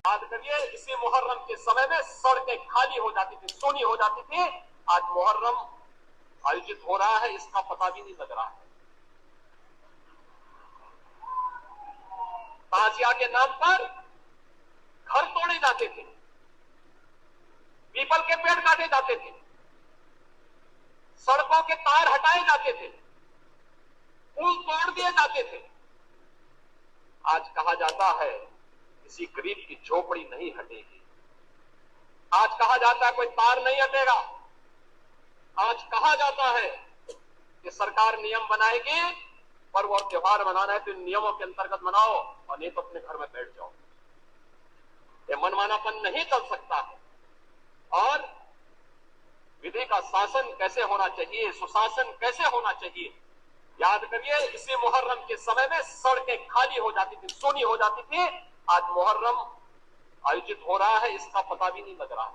याद करिए, इसी मुहर्रम के समय में सड़कें खाली हो जाती थी, सूनी हो जाती थी। आज मुहर्रम आयोजित हो रहा है, इसका पता भी नहीं लग रहा है। ताजिया के नाम पर घर तोड़े जाते थे, पीपल के पेड़ काटे जाते थे, सड़कों के तार हटाए जाते थे, पुल तोड़ दिए जाते थे। आज कहा जाता है किसी गरीब की झोपड़ी नहीं हटेगी। आज कहा जाता है कोई तार नहीं हटेगा। आज कहा जाता है कि सरकार नियम बनाएगी, पर्व और त्योहार मनाना है तो इन नियमों के अंतर्गत मनाओ और नहीं तो अपने घर में बैठ जाओ। ये मनमानापन नहीं चल सकता है। और विधि का शासन कैसे होना चाहिए, सुशासन कैसे होना चाहिए। याद करिए, इसी मुहर्रम के समय में सड़कें खाली हो जाती थी, सूनी हो जाती थी। आज मुहर्रम आयोजित हो रहा है, इसका पता भी नहीं लग रहा है।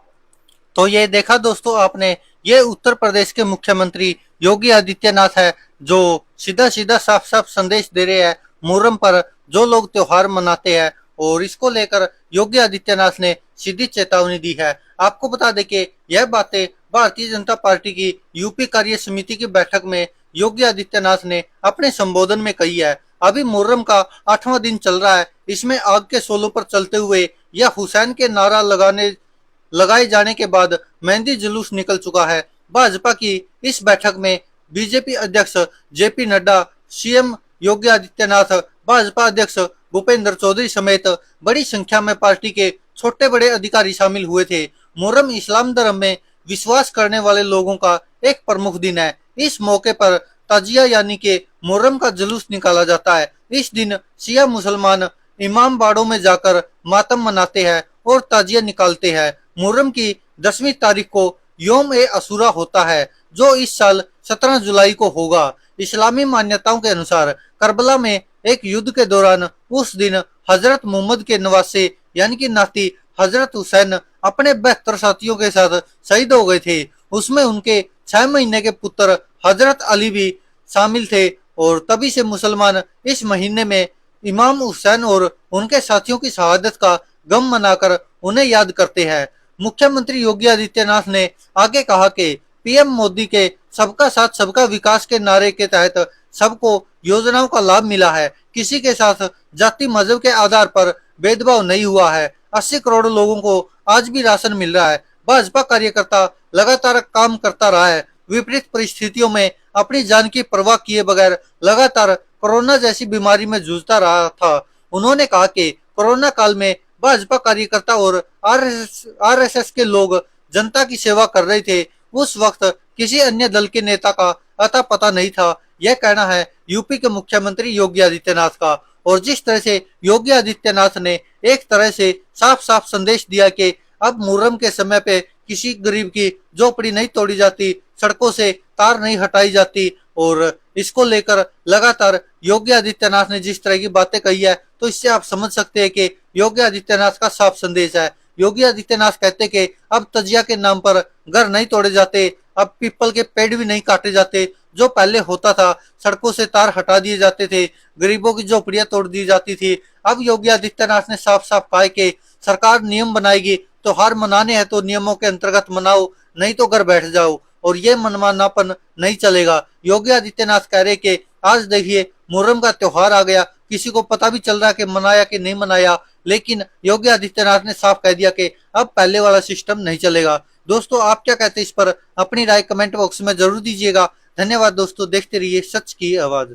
तो ये देखा दोस्तों आपने, ये उत्तर प्रदेश के मुख्यमंत्री योगी आदित्यनाथ है जो सीधा सीधा साफ साफ संदेश दे रहे हैं मुहर्रम पर जो लोग त्योहार मनाते हैं, और इसको लेकर योगी आदित्यनाथ ने सीधी चेतावनी दी है। आपको बता दें कि यह बातें भारतीय जनता पार्टी की यूपी कार्य समिति की बैठक में योगी आदित्यनाथ ने अपने संबोधन में कही है। अभी मुहर्रम का 8वां दिन चल रहा है, इसमें आग के शोलों पर चलते हुए या हुसैन के नारा लगाए जाने के बाद मेहंदी जुलूस निकल चुका है। भाजपा की इस बैठक में बीजेपी अध्यक्ष जेपी नड्डा, सीएम योगी आदित्यनाथ, भाजपा अध्यक्ष भूपेंद्र चौधरी समेत बड़ी संख्या में पार्टी के छोटे बड़े अधिकारी शामिल हुए थे। मुहर्रम इस्लाम धर्म में विश्वास करने वाले लोगों का एक प्रमुख दिन है। इस मौके पर ताजिया यानी कि मुहर्रम का जुलूस निकाला जाता है। इस दिन शिया मुसलमान इमाम बाड़ों में जाकर मातम मनाते हैं और ताजिया निकालते हैं। मुहर्रम की 10वीं तारीख को योम ए अशूरा होता है जो इस साल 17 जुलाई को होगा। इस्लामी मान्यताओं के अनुसार करबला में एक युद्ध के दौरान उस दिन हजरत मोहम्मद के नवासे यानी कि नाती हजरत हुसैन अपने 72 साथियों के साथ शहीद हो गए थे। उसमें उनके 6 महीने के पुत्र हजरत अली भी शामिल थे और तभी से मुसलमान इस महीने में इमाम हुसैन और उनके साथियों की शहादत का गम मनाकर उन्हें याद करते हैं। मुख्यमंत्री योगी आदित्यनाथ ने आगे कहा कि पीएम मोदी के सबका साथ सबका विकास के नारे के तहत सबको योजनाओं का लाभ मिला है। किसी के साथ जाति मजहब के आधार पर भेदभाव नहीं हुआ है। 80 करोड़ लोगों को आज भी राशन मिल रहा है। भाजपा कार्यकर्ता लगातार काम करता रहा है। विपरीत परिस्थितियों में अपनी जान की परवाह किए बगैर लगातार कोरोना जैसी बीमारी में जूझता रहा था। उन्होंने कहा कि कोरोना काल में भाजपा कार्यकर्ता और आरएसएस के लोग जनता की सेवा कर रहे थे। उस वक्त किसी अन्य दल के नेता का अता पता नहीं था। यह कहना है यूपी के मुख्यमंत्री योगी आदित्यनाथ का। और जिस तरह से योगी आदित्यनाथ ने एक तरह से साफ साफ संदेश दिया कि अब मुहर्रम के समय पे किसी गरीब की झोपड़ी नहीं तोड़ी जाती, सड़कों से तार नहीं हटाई जाती, और इसको लेकर लगातार योगी आदित्यनाथ ने जिस तरह की बातें कही है तो इससे आप समझ सकते हैं कि योगी आदित्यनाथ का साफ संदेश है। योगी आदित्यनाथ कहते कि अब तजिया के नाम पर घर नहीं तोड़े जाते, अब पीपल के पेड़ भी नहीं काटे जाते। जो पहले होता था, सड़कों से तार हटा दिए जाते थे, गरीबों की झोपड़ियां तोड़ दी जाती थी। अब योगी आदित्यनाथ ने साफ साफ कहा कि सरकार नियम बनाएगी, त्योहार मनाने हैं तो नियमों के अंतर्गत मनाओ, नहीं तो घर बैठ जाओ, और ये मनमानापन नहीं चलेगा। योगी आदित्यनाथ कह रहे कि आज देखिए मुहर्रम का त्योहार आ गया, किसी को पता भी चल रहा है कि मनाया कि नहीं मनाया, लेकिन योगी आदित्यनाथ ने साफ कह दिया कि अब पहले वाला सिस्टम नहीं चलेगा। दोस्तों, आप क्या कहते हैं इस पर? अपनी राय कमेंट बॉक्स में जरूर दीजिएगा। धन्यवाद दोस्तों, देखते रहिए सच की आवाज।